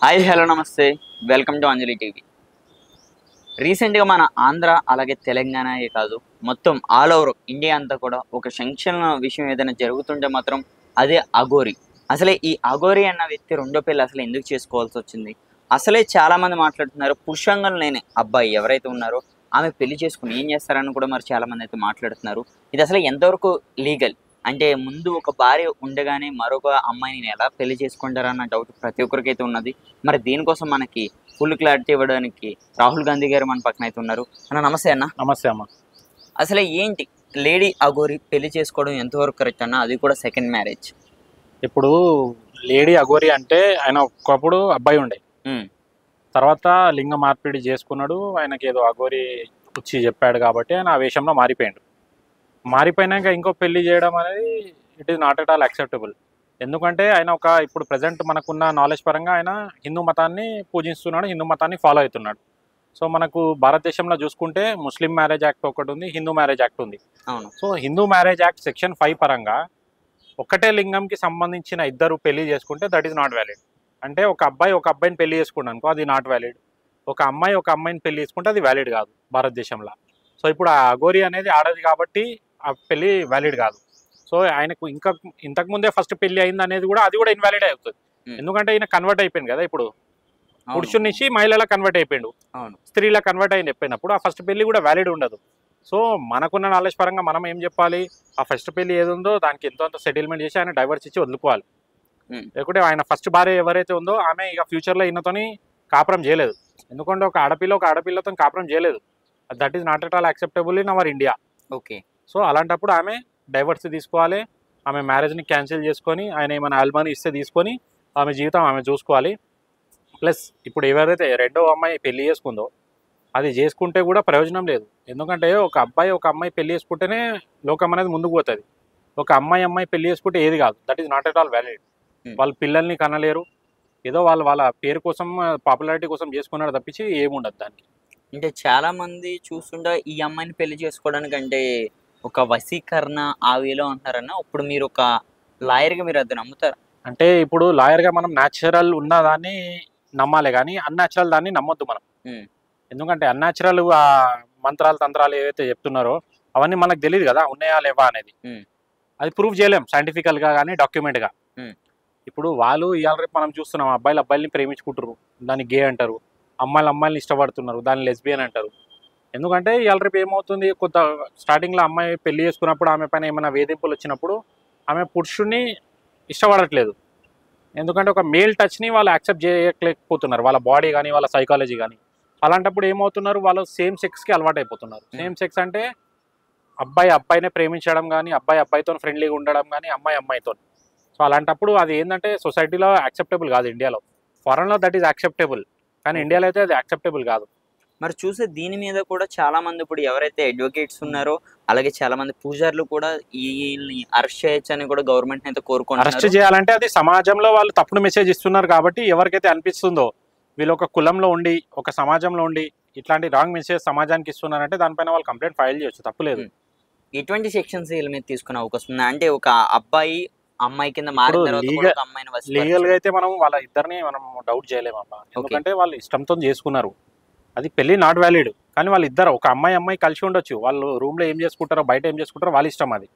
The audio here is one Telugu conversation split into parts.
హాయ్ హలో నమస్తే వెల్కమ్ టు అంజలి టీవీ. రీసెంట్గా మన ఆంధ్ర అలాగే తెలంగాణయే కాదు మొత్తం ఆల్ ఓవర్ ఇండియా అంతా కూడా ఒక సంచలన విషయం ఏదైనా జరుగుతుంటే మాత్రం అదే అఘోరి. అసలే ఈ అఘోరి అన్న వ్యక్తి రెండో పెళ్ళి అసలు ఎందుకు చేసుకోవాల్సి వచ్చింది? అసలే చాలామంది మాట్లాడుతున్నారు పురుషాంగం లేని అబ్బాయి ఎవరైతే ఉన్నారో ఆమె పెళ్లి చేసుకుని ఏం చేస్తారని కూడా మరి చాలామంది అయితే మాట్లాడుతున్నారు. ఇది అసలు ఎంతవరకు లీగల్? అంటే ముందు ఒక భార్య ఉండగానే మరొక అమ్మాయిని ఎలా పెళ్లి చేసుకుంటారన్న డౌట్ ప్రతి ఒక్కరికైతే ఉన్నది. మరి దీనికోసం మనకి ఫుల్ క్లారిటీ ఇవ్వడానికి రాహుల్ గాంధీ గారు మన పక్కన అయితే ఉన్నారు. అన్న నమస్తే అన్న. నమస్తే అమ్మ. అసలు ఏంటి లేడీ అఘోరి పెళ్లి చేసుకోవడం ఎంతవరకు కరెక్ట్ అన్న? అది కూడా సెకండ్ మ్యారేజ్. ఇప్పుడు లేడీ అఘోరి అంటే ఆయన ఒకప్పుడు అబ్బాయి ఉండే, తర్వాత లింగ మార్పిడి చేసుకున్నాడు. ఆయనకి ఏదో అఘోరి వచ్చి చెప్పాడు కాబట్టి ఆయన ఆ వేషంలో మారిపోయాడు. మారిపోయినాక ఇంకో పెళ్లి చేయడం అనేది it is not at all acceptable. ఎందుకంటే ఆయన ఇప్పుడు ప్రజెంట్ మనకున్న నాలెడ్జ్ పరంగా ఆయన హిందూ మతాన్ని పూజిస్తున్నాడు, హిందూ మతాన్ని ఫాలో అవుతున్నాడు. సో మనకు భారతదేశంలో చూసుకుంటే ముస్లిం మ్యారేజ్ యాక్ట్ ఒకటి ఉంది, హిందూ మ్యారేజ్ యాక్ట్ ఉంది. అవును. So Hindu marriage act section 5 పరంగా ఒకటే లింగంకి సంబంధించిన ఇద్దరు పెళ్లి చేసుకుంటే దట్ ఈస్ నాట్ వ్యాలిడ్. అంటే ఒక అబ్బాయిని పెళ్లి చేసుకున్నాను అనుకో, అది నాట్ వ్యాలిడ్. ఒక అమ్మాయిని పెళ్లి చేసుకుంటే అది వ్యాలిడ్ కాదు భారతదేశంలో. సో ఇప్పుడు ఆ అఘోరి అనేది ఆడది కాబట్టి ఆ పెళ్లి వ్యాలిడ్ కాదు. సో ఆయనకు ఇంతకుముందే ఫస్ట్ పెళ్లి అయింది అనేది కూడా అది కూడా ఇన్వాలిడ్ అవుతుంది. ఎందుకంటే ఈయన కన్వర్ట్ అయిపోయింది కదా, ఇప్పుడు పురుషుడి నుంచి మహిళలా కన్వర్ట్ అయిపోయిండు, స్త్రీలా కన్వర్ట్ అయింది చెప్పినప్పుడు ఆ ఫస్ట్ పెళ్లి కూడా వ్యాలిడ్ ఉండదు. సో మనకున్న నాలెడ్జ్ పరంగా మనం ఏం చెప్పాలి, ఆ ఫస్ట్ పెళ్లి ఏది ఉందో దానికి ఎంతో సెటిల్మెంట్ చేసి ఆయన డైవర్స్ ఇచ్చి వదులుకోవాలి. లేకుంటే ఆయన ఫస్ట్ భార్య ఎవరైతే ఉందో ఆమె ఇక ఫ్యూచర్లో ఈయనతోని కాపురం చేయలేదు. ఎందుకంటే ఒక ఆడపిల్లతో కాపురం చేయలేదు. That is not at all acceptable in our India. Okay. So అలాంటప్పుడు ఆమె డైవర్స్ తీసుకోవాలి, ఆమె మ్యారేజ్ని క్యాన్సిల్ చేసుకొని ఆయన ఏమైనా అల్మనీ ఇస్తే తీసుకొని ఆమె జీవితం ఆమె చూసుకోవాలి. ప్లస్ ఇప్పుడు ఎవరైతే రెండో అమ్మాయి పెళ్లి చేసుకుందో అది చేసుకుంటే కూడా ప్రయోజనం లేదు. ఎందుకంటే ఒక అమ్మాయి పెళ్లి చేసుకుంటేనే లోకం అనేది ముందుకు పోతుంది. ఒక అమ్మాయి పెళ్లి చేసుకుంటే ఏది కాదు. That is not at all valid. వాళ్ళ పిల్లల్ని కనలేరు, ఏదో వాళ్ళ పేరు కోసం పాపులారిటీ కోసం చేసుకున్నాడు తప్పించి ఏముండదు దానికి. అంటే చాలా మంది చూస్తుంటే ఈ అమ్మాయిని పెళ్లి చేసుకోవడానికి అంటే ఒక వశీకరణ ఆ వేలో అంటున్నారన్న. ఇప్పుడు మీరు ఒక లాయర్గా మీరు అది నమ్ముతారా? అంటే ఇప్పుడు లాయర్గా మనం న్యాచురల్ ఉన్న దాన్ని నమ్మాలి కానీ అన్యాచురల్ దాన్ని నమ్మొద్దు మనం. ఎందుకంటే అన్యాచురల్ ఆ మంత్రాలు తంత్రాలు ఏవైతే చెప్తున్నారో అవన్నీ మనకు తెలియదు కదా ఉన్నాయా లేవా అనేది. అది ప్రూవ్ చేయలేం సైంటిఫికల్గా కానీ డాక్యుమెంట్గా. ఇప్పుడు వాళ్ళు ఇవాళ రేపు మనం చూస్తున్నాం, అబ్బాయిల్ని ప్రేమించుకుంటారు, దాన్ని గే అంటారు. అమ్మాయిల్ని ఇష్టపడుతున్నారు, దాన్ని లెస్బియన్ అంటారు. ఎందుకంటే ఇవాళ రేపు ఏమవుతుంది, కొంత స్టార్టింగ్లో అమ్మాయి పెళ్లి చేసుకున్నప్పుడు ఆమె పైన ఏమైనా వేధింపులు వచ్చినప్పుడు ఆమె పురుషుడిని ఇష్టపడట్లేదు. ఎందుకంటే ఒక మేల్ టచ్ని వాళ్ళు యాక్సెప్ట్ చేయలేకపోతున్నారు, వాళ్ళ బాడీ కానీ వాళ్ళ సైకాలజీ కానీ. అలాంటప్పుడు ఏమవుతున్నారు, వాళ్ళు సేమ్ సెక్స్కి అలవాటు అయిపోతున్నారు. సేమ్ సెక్స్ అంటే అబ్బాయినే ప్రేమించడం కానీ, అబ్బాయితో ఫ్రెండ్లీగా ఉండడం కానీ, అమ్మాయితో. సో అలాంటప్పుడు అది ఏంటంటే సొసైటీలో యాక్సెప్టబుల్ కాదు. ఇండియాలో, ఫారెన్లో దట్ ఈస్ యాక్సెప్టబుల్, కానీ ఇండియాలో అయితే అది యాక్సెప్టబుల్ కాదు. మరి చూసే దీని మీద కూడా చాలా మంది ఇప్పుడు ఎవరైతే అడ్వకేట్స్ ఉన్నారో అలాగే చాలా మంది పూజారులు కూడా వీళ్ళని అరెస్ట్ చేయొచ్చు అని కూడా గవర్నమెంట్ అయితే కోరుకుంటున్నారు. అరెస్ట్ చేయాలంటే అది సమాజంలో వాళ్ళు తప్పుడు మెసేజ్ ఇస్తున్నారు కాబట్టి ఎవరికైతే అనిపిస్తుందో వీళ్ళు ఒక కులంలో ఉండి ఒక సమాజంలో ఉండి ఇట్లాంటి రాంగ్ మెసేజ్ సమాజానికి ఇస్తున్నారంటే దానిపైన వాళ్ళు కంప్లైంట్ ఫైల్ చేయొచ్చు, తప్పులేదు. ఎటువంటి సెక్షన్స్ వీళ్ళ మీద తీసుకునే అవకాశం ఉంది? అంటే ఒక అమ్మాయి కింద మారిన తర్వాత లీగల్ గా అయితే మనం వాళ్ళ ఇద్దరిని మనం డౌట్ చేయలేమమ్మా. ఎందుకంటే వాళ్ళు ఇష్టంతో చేసుకున్నారు, అది పెళ్లి నాట్ వ్యాలిడ్. కానీ వాళ్ళు ఇద్దరు ఒక అమ్మాయి కలిసి ఉండొచ్చు, వాళ్ళు రూమ్ లో ఏం చేసుకుంటారో బయట ఏం చేసుకుంటారో వాళ్ళ ఇష్టం అది.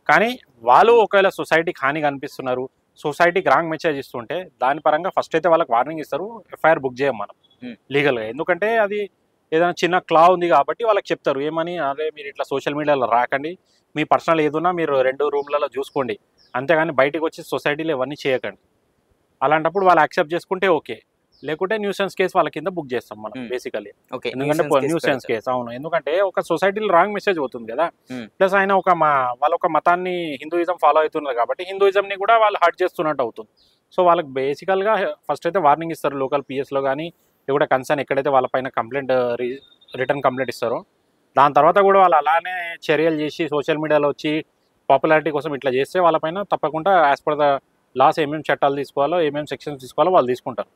కానీ వాళ్ళు ఒకవేళ సొసైటీకి హాని కనిపిస్తున్నారు, సొసైటీకి రాంగ్ మెసేజ్ ఇస్తుంటే దాని పరంగా ఫస్ట్ అయితే వాళ్ళకి వార్నింగ్ ఇస్తారు, ఎఫ్ఐఆర్ బుక్ చేయం మనం లీగల్గా. ఎందుకంటే అది ఏదైనా చిన్న క్లా ఉంది కాబట్టి వాళ్ళకి చెప్తారు ఏమని, అదే మీరు ఇట్లా సోషల్ మీడియాలో రాకండి, మీ పర్సనల్ ఏదున్నా మీరు 2 రూమ్లలో చూసుకోండి, అంతేగాని బయటకు వచ్చి సొసైటీలో ఇవన్నీ చేయకండి. అలాంటప్పుడు వాళ్ళు యాక్సెప్ట్ చేసుకుంటే ఓకే, లేకుంటే న్యూసెన్స్ కేసు వాళ్ళ కింద బుక్ చేస్తాం మనం బేసికలీ. ఎందుకంటే న్యూసెన్స్ కేసు. అవును, ఎందుకంటే ఒక సొసైటీలో రాంగ్ మెసేజ్ అవుతుంది కదా. ప్లస్ ఆయన వాళ్ళ ఒక మతాన్ని హిందూయిజం ఫాలో అవుతున్నారు కాబట్టి హిందూయిజంని కూడా వాళ్ళు హర్ట్ చేస్తున్నట్టు అవుతుంది. సో వాళ్ళకి బేసికల్గా ఫస్ట్ అయితే వార్నింగ్ ఇస్తారు లోకల్ పిఎస్లో కానీ, లేకుంటే కన్సర్న్ ఎక్కడైతే వాళ్ళపైన రిటర్న్ కంప్లైంట్ ఇస్తారో దాని తర్వాత కూడా వాళ్ళు అలానే చర్యలు చేసి సోషల్ మీడియాలో వచ్చి పాపులారిటీ కోసం ఇట్లా చేస్తే వాళ్ళపైన తప్పకుండా యాజ్ పర్ ద లాస్ ఏమేమి చట్టాలు తీసుకోవాలో ఏమేమి సెక్షన్స్ తీసుకోవాలో వాళ్ళు తీసుకుంటారు.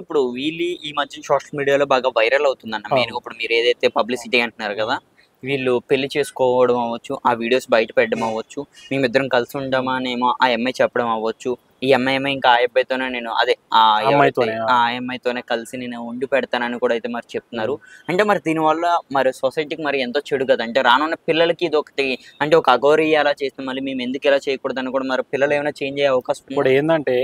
ఇప్పుడు వీళ్ళు ఈ మధ్య సోషల్ మీడియాలో బాగా వైరల్ అవుతుందన్న. మెయిన్గా ఇప్పుడు మీరు ఏదైతే పబ్లిసిటీ అంటున్నారు కదా, వీళ్ళు పెళ్లి చేసుకోవడం అవ్వచ్చు, ఆ వీడియోస్ బయట పెట్టడం అవ్వచ్చు, మేమిద్దరం కలిసి ఉండమనేమో ఆ అమ్మాయి చెప్పడం అవ్వచ్చు, ఈ అమ్మాయి ఏమో ఇంకా ఆ అబ్బాయితోనే నేను అదే అమ్మాయితోనే, ఆ అమ్మాయితోనే కలిసి నేను ఉండి పెడతానని కూడా అయితే మరి చెప్తున్నారు. అంటే మరి దీనివల్ల మరి సొసైటీకి మరి ఎంతో చెడు కదా, అంటే రానున్న పిల్లలకి ఇది ఒకటి, అంటే ఒక అఘోరి అలా చేస్తే మళ్ళీ మేము ఎందుకు ఇలా చేయకూడదని కూడా మరి పిల్లలు ఏమైనా చేంజ్ అయ్యే అవకాశం ఇప్పుడు ఉందా? ఏంటంటే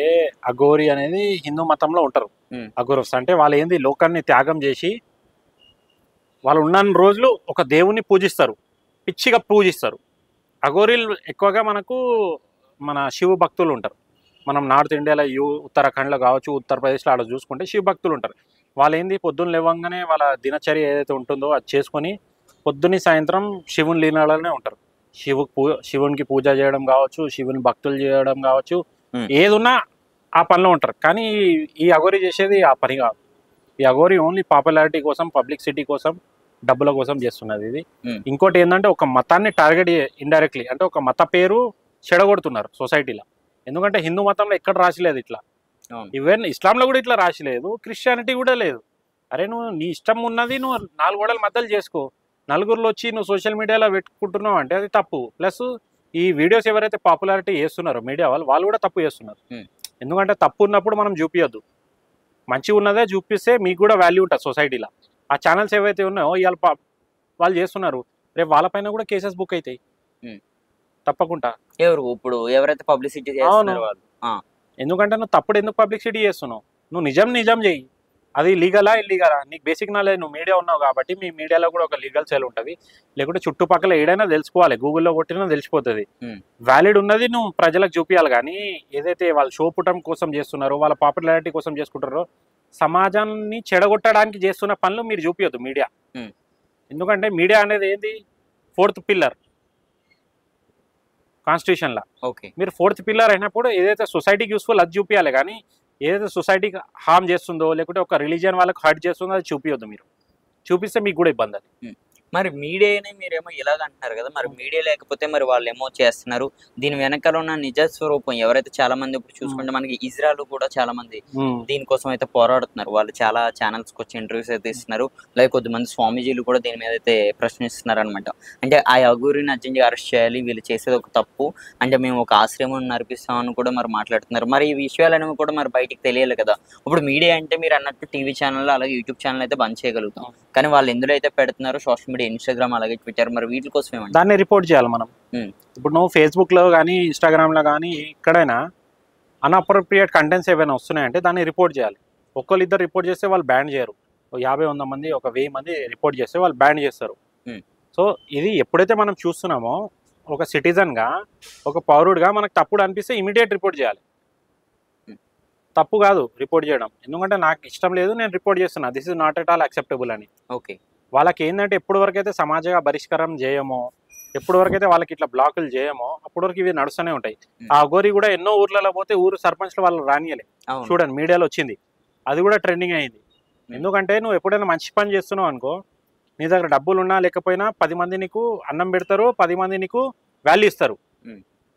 అఘోరి అనేది హిందూ మతంలో ఉంటారు. ఉమ్, అఘోరస్ అంటే వాళ్ళు ఏంది లోకాన్ని త్యాగం చేసి వాళ్ళు ఉన్న రోజులు ఒక దేవుణ్ణి పూజిస్తారు, పిచ్చిగా పూజిస్తారు. అఘోరీలు ఎక్కువగా మనకు మన శివ భక్తులు ఉంటారు. మనం నార్త్ ఇండియాలో ఉత్తరాఖండ్లో కావచ్చు, ఉత్తరప్రదేశ్లో ఆడ చూసుకుంటే శివ భక్తులు ఉంటారు. వాళ్ళు ఏంది పొద్దున్న లేవగానే వాళ్ళ దినచర్య ఏదైతే ఉంటుందో అది చేసుకొని పొద్దున్న సాయంత్రం శివుని లీనలోనే ఉంటారు. శివునికి పూజ చేయడం కావచ్చు, శివుని భక్తులు చేయడం కావచ్చు, ఉమ్, ఏదున్నా ఆ పనిలో ఉంటారు. కానీ ఈ అఘోరి చేసేది ఆ పని కాదు. ఈ అఘోరి ఓన్లీ పాపులారిటీ కోసం, పబ్లిసిటీ కోసం, డబ్బుల కోసం చేస్తున్నది ఇది. ఉమ్, ఇంకోటి ఏంటంటే ఒక మతాన్ని టార్గెట్ ఇండైరెక్ట్లీ, అంటే ఒక మత పేరు చెడగొడుతున్నారు సొసైటీలో. ఎందుకంటే హిందూ మతంలో ఎక్కడ రాసిలేదు ఇట్లా, అవును. ఈవెన్ ఇస్లాంలో కూడా ఇట్లా రాసిలేదు, క్రిస్టియానిటీ కూడా లేదు. అరే నువ్వు నీ ఇష్టం ఉన్నది నువ్వు 4 గోడల మధ్యలో చేసుకో, నలుగురిలో వచ్చి నువ్వు సోషల్ మీడియాలో పెట్టుకుంటున్నావు అంటే అది తప్పు. ప్లస్ ఈ వీడియోస్ ఎవరైతే పాపులారిటీ చేస్తున్నారో మీడియా వాళ్ళు కూడా తప్పు చేస్తున్నారు. ఉమ్, ఎందుకంటే తప్పు ఉన్నప్పుడు మనం చూపించద్దు, మంచిగా ఉన్నదే చూపిస్తే మీకు కూడా వాల్యూ ఉంటుంది సొసైటీలో. ఆ ఛానల్స్ ఏవైతే ఉన్నాయో ఇవాళ వాళ్ళు చేస్తున్నారు, రేపు వాళ్ళపైన కూడా కేసెస్ బుక్ అవుతాయి ఉమ్. తప్పకుండా. ఎవరు ఇప్పుడు ఎవరైతే పబ్లిసిటీ అవును, చేస్తున్నారో వాళ్ళు? ఎందుకంటే నువ్వు తప్పుడు ఎందుకు పబ్లిసిటీ చేస్తున్నావు, నువ్వు నిజం చెయ్యి. అది లీగలా ఇల్లీగలా నీకు బేసిక్ నాలెడ్జ్, నువ్వు మీడియా ఉన్నావు కాబట్టి మీ మీడియాలో కూడా ఒక లీగల్ సెల్ ఉంటుంది. లేకుంటే చుట్టుపక్కల ఏడైనా తెలుసుకోవాలి, గూగుల్లో కొట్టినా తెలిసిపోతుంది. ఉమ్, వ్యాలిడ్ ఉన్నది నువ్వు ప్రజలకు చూపించాలి. కానీ ఏదైతే వాళ్ళు షో పుటం కోసం చేస్తున్నారో, వాళ్ళ పాపులారిటీ కోసం చేసుకుంటారో, సమాజాన్ని చెడగొట్టడానికి చేస్తున్న పనులు మీరు చూపించద్దు మీడియా. ఉమ్, ఎందుకంటే మీడియా అనేది ఏంది 4th పిల్లర్ కాన్స్టిట్యూషన్లో. ఓకే. మీరు 4th పిల్లర్ అయినప్పుడు ఏదైతే సొసైటీకి యూస్ఫుల్ అది చూపించాలి. కానీ ఏదైతే సొసైటీకి హార్మ్ చేస్తుందో, లేకుంటే ఒక రిలీజియన్ వాళ్ళకి హర్ట్ చేస్తుందో అది చూపించద్దు. మీరు చూపిస్తే మీకు కూడా ఇబ్బంది అది. ఉమ్. మరి మీడియాని మీరేమో ఇలాగ అంటున్నారు కదా, మరి మీడియా లేకపోతే మరి వాళ్ళు ఏమో చేస్తున్నారు, దీని వెనకాల ఉన్న నిజ స్వరూపం ఎవరైతే చాలా మంది ఇప్పుడు చూసుకుంటే మనకి ఇజ్రాయల్ కూడా చాలా మంది దీనికోసం అయితే పోరాడుతున్నారు. వాళ్ళు చాలా ఛానల్స్కి వచ్చి ఇంటర్వ్యూస్ అయితే ఇస్తున్నారు, లైక్ కొద్దిమంది స్వామీజీలు కూడా దీని మీద అయితే ప్రశ్నిస్తున్నారు అనమాట. అంటే ఆ అఘోరిని అర్జెంట్గా అరెస్ట్ చేయాలి, వీళ్ళు చేసేది ఒక తప్పు, అంటే మేము ఒక ఆశ్రమం నడిపిస్తామని కూడా మరి మాట్లాడుతున్నారు. మరి ఈ విషయాలు అనేవి కూడా మరి బయటికి తెలియాలి కదా. ఇప్పుడు మీడియా అంటే మీరు అన్నట్టు టీవీ ఛానల్ అలాగే యూట్యూబ్ ఛానల్ అయితే బంద్ చేయగలుగుతాం, కానీ వాళ్ళు ఎందులో అయితే పెడుతున్నారు సోషల్ మీడియా, ఇన్స్టాగ్రామ్ అలాగే ట్విట్టర్, మరి వీటి కోసం ఏమంటే దాన్ని రిపోర్ట్ చేయాలి మనం. ఇప్పుడు నువ్వు ఫేస్బుక్లో కానీ ఇన్స్టాగ్రామ్లో కానీ ఎక్కడైనా అన్అప్రోప్రియేట్ కంటెంట్స్ ఏవైనా వస్తున్నాయంటే దాన్ని రిపోర్ట్ చేయాలి. ఒక్కళ్ళిద్దరు రిపోర్ట్ చేస్తే వాళ్ళు బ్యాన్ చేయరు, 50-100 మంది 1000 మంది రిపోర్ట్ చేస్తే వాళ్ళు బ్యాన్ చేస్తారు. సో ఇది ఎప్పుడైతే మనం చూస్తున్నామో ఒక సిటిజన్గా, ఒక పౌరుడిగా మనకు తప్పుడు అనిపిస్తే ఇమీడియట్ రిపోర్ట్ చేయాలి. తప్పు కాదు రిపోర్ట్ చేయడం, ఎందుకంటే నాకు ఇష్టం లేదు నేను రిపోర్ట్ చేస్తున్నా, this is not at all acceptable అని. ఓకే. వాళ్ళకి ఏంటంటే ఎప్పటి వరకు అయితే సమాజ పరిష్కారం చేయమో, ఎప్పటి వరకు అయితే వాళ్ళకి ఇట్లా బ్లాకులు చేయమో అప్పటి వరకు ఇవి నడుస్తూనే ఉంటాయి. ఆ అఘోరి కూడా ఎన్నో ఊర్లలో పోతే ఊరు సర్పంచ్లు వాళ్ళు రానియలే. చూడండి మీడియాలో వచ్చింది, అది కూడా ట్రెండింగ్ అయింది. ఎందుకంటే నువ్వు ఎప్పుడైనా మంచి పని చేస్తున్నావు అనుకో, నీ దగ్గర డబ్బులు ఉన్నా లేకపోయినా 10 మంది నీకు అన్నం పెడతారు, 10 మంది నీకు వాల్యూ ఇస్తారు.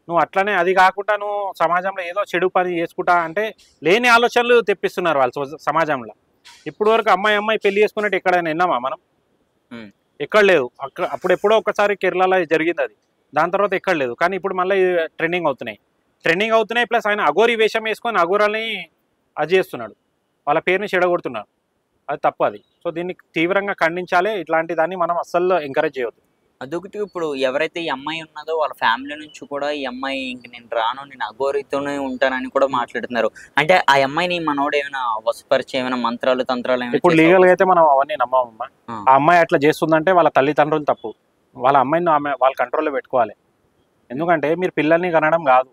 నువ్వు అట్లనే అది కాకుండా నువ్వు సమాజంలో ఏదో చెడు పని చేసుకుంటా అంటే లేని ఆలోచనలు తెప్పిస్తున్నారు వాళ్ళు సమాజంలో. ఇప్పుడు వరకు అమ్మాయి పెళ్లి చేసుకున్నట్టు ఎక్కడైనా విన్నామా మనం? ఎక్కడ లేదు. అప్పుడు ఎప్పుడో ఒకసారి కేరళలో జరిగింది అది, దాని తర్వాత ఎక్కడ లేదు. కానీ ఇప్పుడు మళ్ళీ ట్రెండింగ్ అవుతున్నాయి. ప్లస్ ఆయన అఘోరి వేషం వేసుకొని అఘోరాల్ని అది చేస్తున్నాడు, వాళ్ళ పేరుని చెడగొడుతున్నాడు. అది తప్పు అది. సో దీన్ని తీవ్రంగా ఖండించాలి, ఇట్లాంటి దాన్ని మనం అస్సలు ఎంకరేజ్ చేయవద్దు. అదొకటి. ఇప్పుడు ఎవరైతే ఈ అమ్మాయి ఉన్నదో వాళ్ళ ఫ్యామిలీ నుంచి కూడా ఈ అమ్మాయి ఇంక నేను రాను, నేను అఘోరితోనే ఉంటానని కూడా మాట్లాడుతున్నారు. అంటే ఆ అమ్మాయిని మనోడు ఏమైనా వసపరిచి ఏమైనా మంత్రాలు తంత్రాలు ఇప్పుడు లీగల్ గా అయితే మనం అవన్నీ నమ్మమ్మా. ఆ అమ్మాయి అట్లా చేస్తుందంటే వాళ్ళ తల్లిదండ్రులు తప్పు, వాళ్ళ అమ్మాయిని వాళ్ళ కంట్రోల్లో పెట్టుకోవాలి. ఎందుకంటే మీరు పిల్లల్ని కనడం కాదు,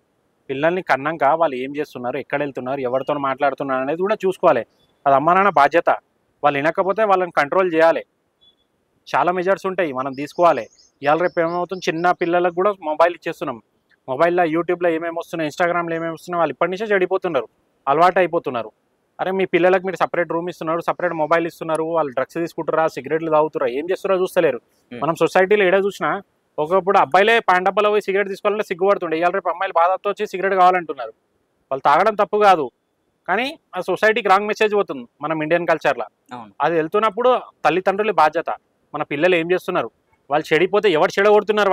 పిల్లల్ని కన్నాక వాళ్ళు ఏం చేస్తున్నారు, ఎక్కడ వెళ్తున్నారు, ఎవరితో మాట్లాడుతున్నారు అనేది కూడా చూసుకోవాలి. అది అమ్మ నాన్న బాధ్యత. వాళ్ళు వినకపోతే వాళ్ళని కంట్రోల్ చేయాలి. చాలా మెజర్స్ ఉంటాయి, మనం తీసుకోవాలి. ఇవాళ రేపు ఏమవుతుంది, చిన్న పిల్లలకు కూడా మొబైల్ ఇచ్చేస్తున్నాం. మొబైల్లో యూట్యూబ్లో ఏమేమి వస్తున్నాయి, ఇన్స్టాగ్రామ్లో ఏమేమి వస్తున్నాయి, వాళ్ళు ఇప్పటి నుంచే చెడిపోతున్నారు, అలవాటు అయిపోతున్నారు. అరే మీ పిల్లలకు మీరు సపరేట్ రూమ్ ఇస్తున్నారు, సపరేట్ మొబైల్ ఇస్తున్నారు, వాళ్ళు డ్రగ్స్ తీసుకుంటారా, సిగరెట్లు తాగుతారా, ఏం చేస్తారో చూస్తలేరు. మనం సొసైటీలో ఏడా చూసినా ఒకప్పుడు అబ్బాయిలే పాండబ్బలో పోయి సిగరెట్ తీసుకోవాలంటే సిగ్గుపడుతుండే. ఇవాళ రేపు అమ్మాయిలు బాధతో వచ్చి సిగరెట్ కావాలంటున్నారు. వాళ్ళు తాగడం తప్పు కాదు, కానీ ఆ సొసైటీకి రాంగ్ మెసేజ్ పోతుంది మనం ఇండియన్ కల్చర్లో. అది వెళ్తున్నప్పుడు తల్లిదండ్రుల బాధ్యత, మన పిల్లలు ఏం చేస్తున్నారు, వాళ్ళు చెడిపోతే ఎవరు చెడగొడుతున్నారు,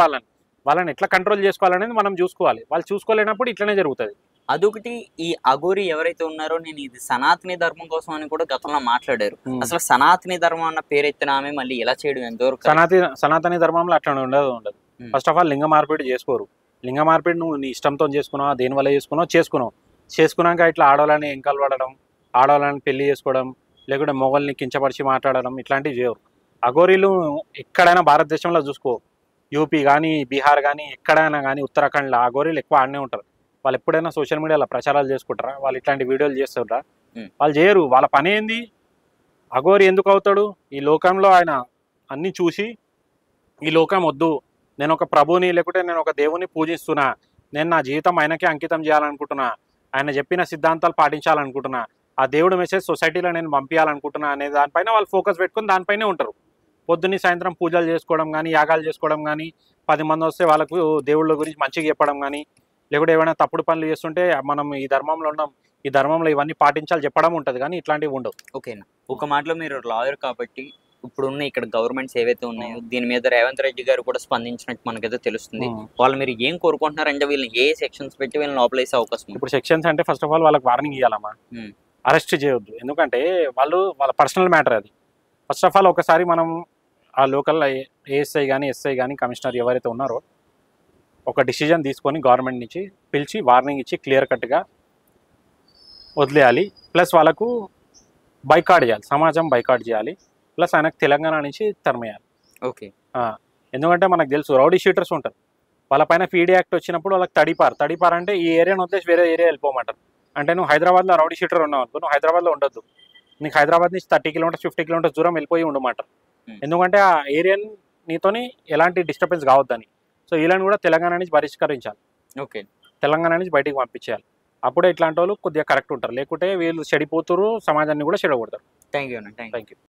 వాళ్ళని ఎట్లా కంట్రోల్ చేసుకోవాలనేది మనం చూసుకోవాలి. వాళ్ళు చూసుకోలేనప్పుడు ఇట్లనే జరుగుతుంది. అదొకటి. ఈ అఘోరి ఎవరైతే ఉన్నారో నేను ఇది సనాతని ధర్మం కోసం అని కూడా గతంలో మాట్లాడారు. అసలు సనాతని ధర్మం అన్న పేరెత్తిన ఆమె మళ్ళీ ఇలా చేయడం ఎంతవరకు సనాతని ధర్మంలో అట్లా ఉండదు. ఫస్ట్ ఆఫ్ ఆల్ లింగ మార్పిడి చేసుకోరు. లింగ మార్పిడి నువ్వు నీ ఇష్టంతో చేసుకున్నావు, దేని వల్ల చేసుకున్నాక ఇట్లా ఆడవాళ్ళని ఎంకలు పడడం, ఆడవాళ్ళని పెళ్లి చేసుకోవడం, లేకుంటే మొగల్ని కించపరిచి మాట్లాడడం ఇట్లాంటివి చేయరు. అఘోరీలు ఎక్కడైనా భారతదేశంలో చూసుకో, యూపీ కానీ బీహార్ కానీ ఎక్కడైనా కానీ ఉత్తరాఖండ్లో అఘోరీలు ఎక్కువ ఆడనే ఉంటారు. వాళ్ళు ఎప్పుడైనా సోషల్ మీడియాలో ప్రచారాలు చేసుకుంటారా? వాళ్ళు ఇట్లాంటి వీడియోలు చేస్తారా? వాళ్ళు చేయరు. వాళ్ళ పని ఏంది? అఘోరి ఎందుకు అవుతాడు? ఈ లోకంలో ఆయన అన్ని చూసి ఈ లోకం వద్దు, నేను ఒక ప్రభుని లేకుంటే నేను ఒక దేవుని పూజిస్తున్నా, నేను నా జీవితం ఆయనకే అంకితం చేయాలనుకుంటున్నా, ఆయన చెప్పిన సిద్ధాంతాలు పాటించాలనుకుంటున్నా, ఆ దేవుడు మెసేజ్ సొసైటీలో నేను పంపించాలనుకుంటున్నా అనే దానిపైన వాళ్ళు ఫోకస్ పెట్టుకుని దానిపైనే ఉంటారు. పొద్దున్నే సాయంత్రం పూజలు చేసుకోవడం కానీ, యాగాలు చేసుకోవడం కానీ, 10 మంది వస్తే వాళ్ళకు దేవుళ్ళ గురించి మంచిగా చెప్పడం కానీ, లేకుంటే ఏమైనా తప్పుడు పనులు చేస్తుంటే మనం ఈ ధర్మంలో ఉన్నాం, ఈ ధర్మంలో ఇవన్నీ పాటించాలి చెప్పడం ఉంటుంది, కానీ ఇట్లాంటివి ఉండవు. ఓకేనా. ఒక మాటలో మీరు లాయర్ కాబట్టి ఇప్పుడున్న ఇక్కడ గవర్నమెంట్స్ ఏవైతే ఉన్నాయో దీని మీద రేవంత్ రెడ్డి గారు కూడా స్పందించినట్టు మనకైతే తెలుస్తుంది. వాళ్ళు మీరు ఏం కోరుకుంటున్నారంటే వీళ్ళని ఏ సెక్షన్స్ పెట్టి వీళ్ళని లోపలేసే అవకాశం? ఇప్పుడు సెక్షన్స్ అంటే ఫస్ట్ ఆఫ్ ఆల్ వాళ్ళకి వార్నింగ్ ఇవ్వాలమ్మా, అరెస్ట్ చేయొద్దు. ఎందుకంటే వాళ్ళ పర్సనల్ మ్యాటర్ అది. ఫస్ట్ ఆఫ్ ఆల్ ఒకసారి మనం ఆ లోకల్ ఏఎస్ఐ కానీ ఎస్ఐ కానీ కమిషనర్ ఎవరైతే ఉన్నారో ఒక డిసిజన్ తీసుకొని గవర్నమెంట్ నుంచి పిలిచి వార్నింగ్ ఇచ్చి క్లియర్ కట్గా వదిలేయాలి. ప్లస్ వాళ్ళకు బైకాట్ చేయాలి, సమాజం బైకాట్ చేయాలి. ప్లస్ ఆయనకు తెలంగాణ నుంచి తరిమేయాలి. ఓకే. ఎందుకంటే మనకు తెలుసు రౌడీ షీటర్స్ ఉంటారు, వాళ్ళపైన పీడీ యాక్ట్ వచ్చినప్పుడు వాళ్ళకి తడిపారు అంటే ఈ ఏరియాను వదిలేసి వేరే ఏరియా వెళ్ళిపోమంటారు. అంటే నువ్వు హైదరాబాద్లో రౌడీ షీటర్ ఉన్నావు అనుకో, నువ్వు హైదరాబాద్లో ఉండొద్దు, నీకు హైదరాబాద్ నుంచి 30 కిలోమీటర్స్ 50 కిలోమీటర్స్ దూరం వెళ్ళిపోయి ఉండమంటారు. ఎందుకంటే ఆ ఏరియా నీతోని ఎలాంటి డిస్టర్బెన్స్ కావద్దని. సో వీళ్ళని కూడా తెలంగాణ నుంచి బహిష్కరించాలి. ఓకే. తెలంగాణ నుంచి బయటికి పంపించేయాలి. అప్పుడే ఇట్లాంటి వాళ్ళు కొద్దిగా కరెక్ట్ ఉంటారు, లేకుంటే వీళ్ళు చెడిపోతారు, సమాజాన్ని కూడా చెడగొడతారు. Thank you.